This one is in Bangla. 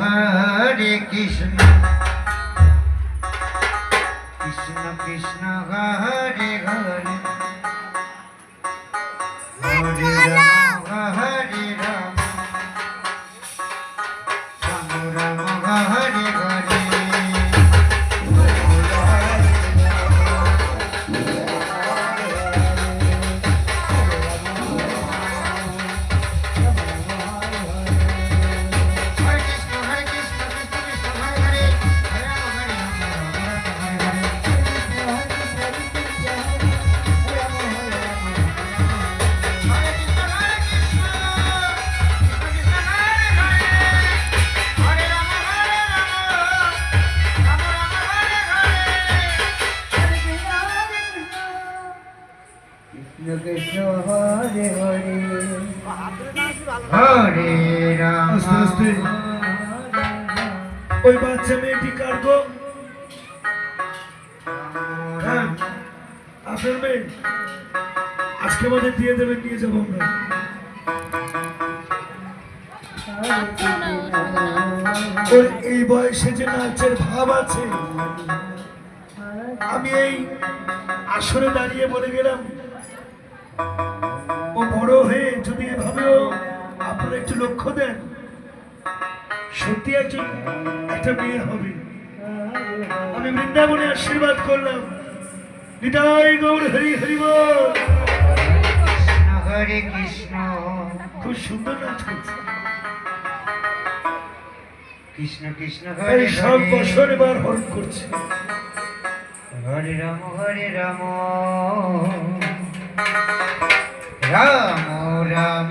Hare Krishna, Krishna Krishna, Hare Hare, Hare Rama, Hare Rama, Rama Rama, Hare Hare. Krishna Hare Hare, Hare Rama. ওই বাচ্চা মেয়েটি কার গো? আপনার মেয়ে? আজকে আমাদের দিয়ে দেবেন, নিয়ে যাবো আমরা। ওর এই বয়সে যে নাচের ভাব আছে, আমি এই আসরে দাঁড়িয়ে বলে গেলাম ও বড় হয়ে যদি এভাবেও আপনারা একটু লক্ষ্য দেন, সত্যি একটা মেয়ে হবে। আমি বৃন্দাবনে আশীর্বাদ করলাম। নিতাই গৌর হরি হরি বল। হরে কৃষ্ণ, খুব সুন্দর নাচ করছে। কৃষ্ণ কৃষ্ণ হরে সব বছর এবার হরণ করছে। হরে রাম হরে রাম, রাম রাম